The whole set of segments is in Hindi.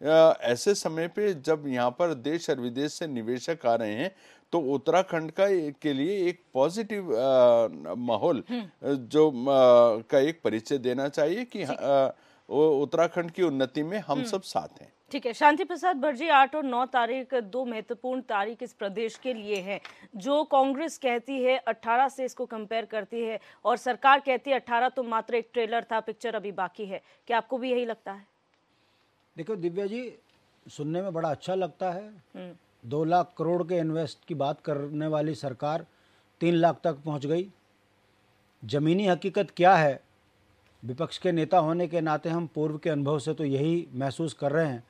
ऐसे समय पे जब यहाँ पर देश और विदेश से निवेशक आ रहे हैं, तो उत्तराखंड के लिए एक पॉजिटिव माहौल का एक परिचय देना चाहिए कि उत्तराखंड की उन्नति में हम सब साथ हैं। ठीक है शांति प्रसाद भट्ट जी, 8 और 9 तारीख दो महत्वपूर्ण तारीख इस प्रदेश के लिए है। जो कांग्रेस कहती है 18 से इसको कंपेयर करती है और सरकार कहती है 18 तो मात्र एक ट्रेलर था, पिक्चर अभी बाकी है। क्या आपको भी यही लगता है? देखो दिव्या जी, सुनने में बड़ा अच्छा लगता है। 2 लाख करोड़ के इन्वेस्ट की बात करने वाली सरकार 3 लाख तक पहुंच गई। जमीनी हकीकत क्या है, विपक्ष के नेता होने के नाते हम पूर्व के अनुभव से तो यही महसूस कर रहे हैं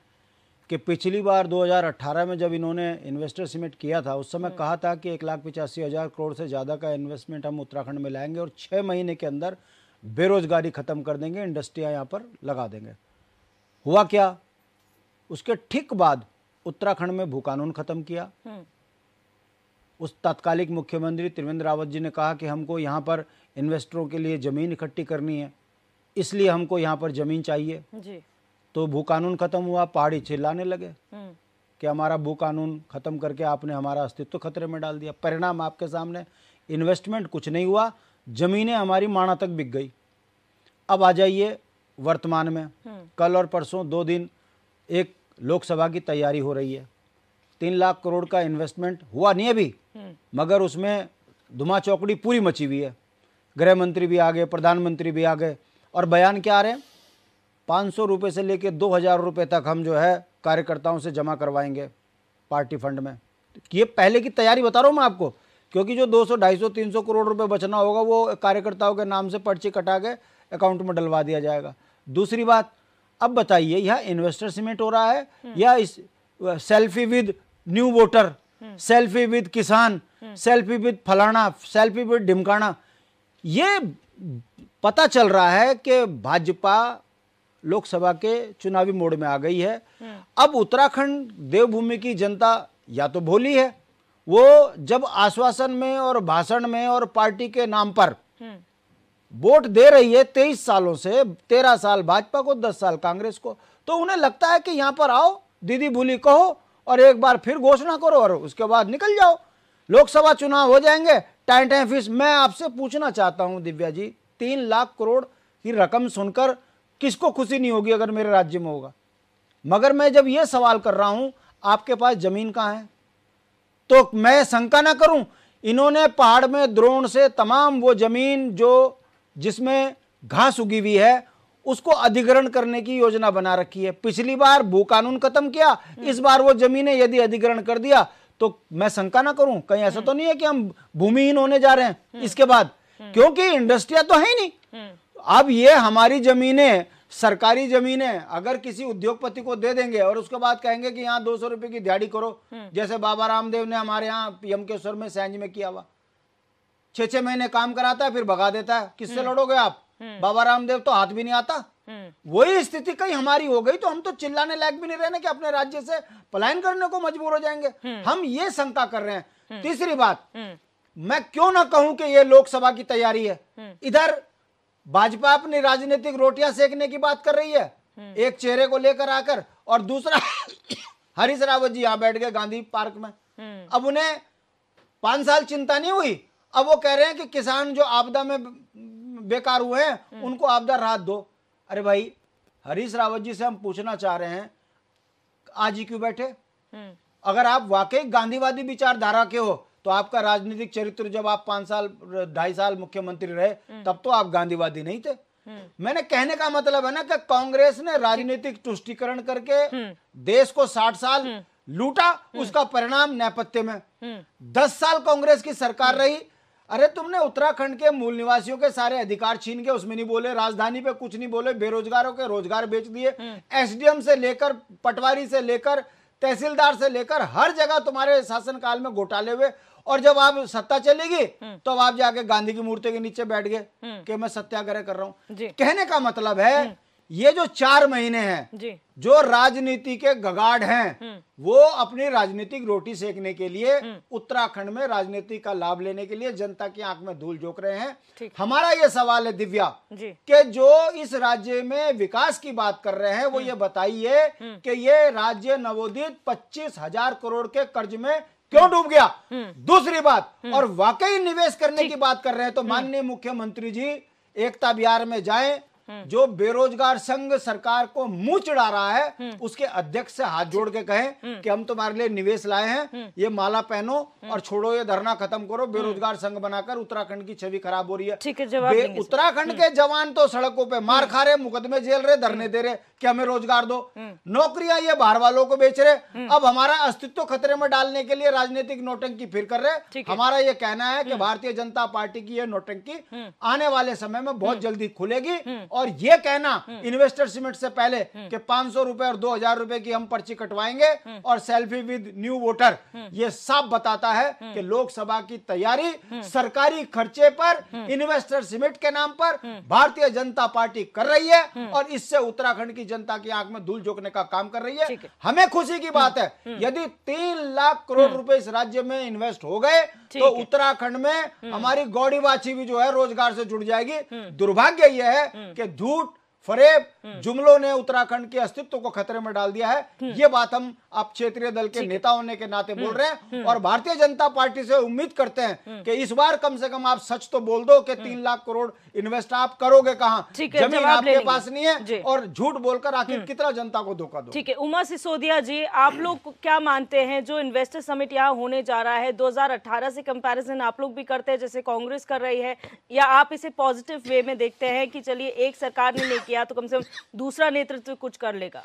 कि पिछली बार 2018 में जब इन्होंने इन्वेस्टर समिट किया था, उस समय कहा था कि 1,85,000 करोड़ से ज़्यादा का इन्वेस्टमेंट हम उत्तराखंड में लाएंगे और 6 महीने के अंदर बेरोजगारी ख़त्म कर देंगे, इंडस्ट्रियाँ यहाँ पर लगा देंगे। हुआ क्या? उसके ठीक बाद उत्तराखंड में भू कानून खत्म किया। उस तात्कालिक मुख्यमंत्री त्रिवेंद्र रावत जी ने कहा कि हमको यहाँ पर इन्वेस्टरों के लिए ज़मीन इकट्ठी करनी है, इसलिए हमको यहाँ पर ज़मीन चाहिए जी। तो भू कानून खत्म हुआ। पहाड़ी चिल्लाने लगे कि हमारा भू कानून खत्म करके आपने हमारा अस्तित्व खतरे में डाल दिया। परिणाम आपके सामने, इन्वेस्टमेंट कुछ नहीं हुआ, ज़मीनें हमारी माणा तक बिक गई। अब आ जाइए वर्तमान में, कल और परसों 2 दिन एक लोकसभा की तैयारी हो रही है। 3 लाख करोड़ का इन्वेस्टमेंट हुआ नहीं अभी, मगर उसमें धुआं चौकड़ी पूरी मची हुई है। गृह मंत्री भी आ गए, प्रधानमंत्री भी आ गए, और बयान क्या आ रहे हैं? 500 रुपये से लेकर 2,000 रुपये तक हम जो है कार्यकर्ताओं से जमा करवाएंगे पार्टी फंड में। ये पहले की तैयारी बता रहा हूँ मैं आपको, क्योंकि जो 200, 250, 300 करोड़ रुपए बचना होगा वो कार्यकर्ताओं के नाम से पर्ची कटा के अकाउंट में डलवा दिया जाएगा। दूसरी बात, अब बताइए यह इन्वेस्टर समिट हो रहा है या इस selfie with new voter, selfie with किसान, सेल्फी विद फलाना, सेल्फी विद ढिमकाना? ये पता चल रहा है कि भाजपा लोकसभा के चुनावी मोड में आ गई है। अब उत्तराखंड देवभूमि की जनता या तो भोली है, वो जब आश्वासन में और भाषण में और पार्टी के नाम पर वोट दे रही है 23 सालों से, 13 साल भाजपा को, 10 साल कांग्रेस को, तो उन्हें लगता है कि यहां पर आओ, दीदी भूली कहो और एक बार फिर घोषणा करो और उसके बाद निकल जाओ। लोकसभा चुनाव हो जाएंगे, टाइम टाइम फीस। मैं आपसे पूछना चाहता हूं दिव्या जी, 3 लाख करोड़ की रकम सुनकर किसको खुशी नहीं होगी अगर मेरे राज्य में होगा? मगर मैं जब यह सवाल कर रहा हूं आपके पास जमीन कहां है, तो मैं शंका ना करूं, इन्होंने पहाड़ में ड्रोन से तमाम वो जमीन जो जिसमें घास उगी हुई है उसको अधिग्रहण करने की योजना बना रखी है। पिछली बार भू कानून खत्म किया, इस बार वो जमीनें यदि अधिग्रहण कर दिया तो मैं शंका ना करूं कहीं ऐसा तो नहीं है कि हम भूमिहीन होने जा रहे हैं इसके बाद, क्योंकि इंडस्ट्रियां तो है ही नहीं। अब ये हमारी जमीनें, सरकारी जमीनें अगर किसी उद्योगपति को दे देंगे और उसके बाद कहेंगे कि यहाँ 200 रुपए की दिहाड़ी करो, जैसे बाबा रामदेव ने हमारे यहाँ यमकेश्वर में सैंज में किया हुआ, 6-6 महीने काम कराता है फिर भगा देता है। किससे लड़ोगे आप? बाबा रामदेव तो हाथ भी नहीं आता। वही स्थिति कहीं हमारी हो गई तो हम तो चिल्लाने लायक भी नहीं रहने कि अपने राज्य से पलायन करने को मजबूर हो जाएंगे। हम ये शंका कर रहे हैं। तीसरी बात, मैं क्यों ना कहूं कि ये लोकसभा की तैयारी है, इधर भाजपा अपनी राजनीतिक रोटियां सेकने की बात कर रही है एक चेहरे को लेकर आकर, और दूसरा हरीश रावत जी यहां बैठ गए गांधी पार्क में। अब उन्हें 5 साल चिंता नहीं हुई, अब वो कह रहे हैं कि किसान जो आपदा में बेकार हुए हैं उनको आपदा राहत दो। अरे भाई, हरीश रावत जी से हम पूछना चाह रहे हैं आज ही क्यों बैठे? अगर आप वाकई गांधीवादी विचारधारा के हो तो आपका राजनीतिक चरित्र, जब आप 5 साल 2.5 साल मुख्यमंत्री रहे तब तो आप गांधीवादी नहीं थे। मैंने कहने का मतलब है ना कि कांग्रेस ने राजनीतिक तुष्टीकरण करके देश को 60 साल लूटा, उसका परिणाम नेपथ्य में 10 साल कांग्रेस की सरकार रही। अरे तुमने उत्तराखंड के मूल निवासियों के सारे अधिकार छीन के उसमें नहीं बोले, राजधानी पे कुछ नहीं बोले, बेरोजगारों के रोजगार बेच दिए, एसडीएम से लेकर पटवारी से लेकर तहसीलदार से लेकर हर जगह तुम्हारे शासनकाल में घोटाले हुए, और जब आप सत्ता चलेगी तो अब आप जाके गांधी की मूर्ति के नीचे बैठ गए कि मैं सत्याग्रह कर रहा हूं। कहने का मतलब है ये जो 4 महीने हैं जी जो राजनीति के गगाड़ हैं, वो अपनी राजनीतिक रोटी सेकने के लिए उत्तराखंड में राजनीति का लाभ लेने के लिए जनता की आंख में धूल झोंक रहे हैं। हमारा ये सवाल है दिव्या कि जो इस राज्य में विकास की बात कर रहे हैं वो ये बताइए कि ये राज्य नवोदित 25,000 करोड़ के कर्ज में क्यों डूब गया। दूसरी बात, और वाकई निवेश करने की बात कर रहे हैं तो माननीय मुख्यमंत्री जी एकता विहार में जाएं, जो बेरोजगार संघ सरकार को मुंह चिढ़ा रहा है उसके अध्यक्ष से हाथ जोड़ के कहें कि हम तुम्हारे लिए निवेश लाए हैं, ये माला पहनो और छोड़ो ये धरना खत्म करो। बेरोजगार संघ बनाकर उत्तराखंड की छवि खराब हो रही है। ठीक है, जवाब देंगे। उत्तराखंड के जवान तो सड़कों पे मार खा रहे, मुकदमे झेल रहे, धरने दे रहे कि हमें रोजगार दो, नौकरियां ये बाहर वालों को बेच रहे। अब हमारा अस्तित्व खतरे में डालने के लिए राजनीतिक नोटंकी फिर कर रहे। हमारा ये कहना है कि भारतीय जनता पार्टी की ये नोटंकी आने वाले समय में बहुत जल्दी खुलेगी। और ये कहना इन्वेस्टर समिट से पहले कि 500 रुपए और 2,000 रुपए की हम पर्ची कटवाएंगे और सेल्फी विद न्यू वोटर, ये साफ बताता है कि लोकसभा की तैयारी सरकारी खर्चे पर इन्वेस्टर समिट के नाम पर भारतीय जनता पार्टी कर रही है और इससे उत्तराखंड की जनता की आंख में धूल झोंकने का काम कर रही है। हमें खुशी की बात है यदि 3 लाख करोड़ रुपए इस राज्य में इन्वेस्ट हो गए तो उत्तराखंड में हमारी गौड़ी बाछी भी जो है रोजगार से जुड़ जाएगी। दुर्भाग्य यह है कि झूठ फरेब जुमलों ने उत्तराखंड के अस्तित्व को खतरे में डाल दिया है। ये बात हम आप क्षेत्रीय दल के नेता होने के नाते बोल रहे हैं और भारतीय जनता पार्टी से उम्मीद करते हैं कि इस बार कम से कम आप सच तो बोल दो कि 3 लाख करोड़ इन्वेस्ट आप करोगे कहां, जमीन आपके पास नहीं है और झूठ बोलकर आखिर कितना जनता को धोखा दो। ठीक है, उमा सिसोदिया जी, आप लोग क्या मानते हैं जो इन्वेस्टर समिट यहाँ होने जा रहा है 2018 से कंपैरिजन आप लोग भी करते हैं जैसे कांग्रेस कर रही है, या आप इसे पॉजिटिव वे में देखते हैं कि चलिए एक सरकार ने नहीं किया तो कम से कम दूसरा नेतृत्व कुछ कर लेगा?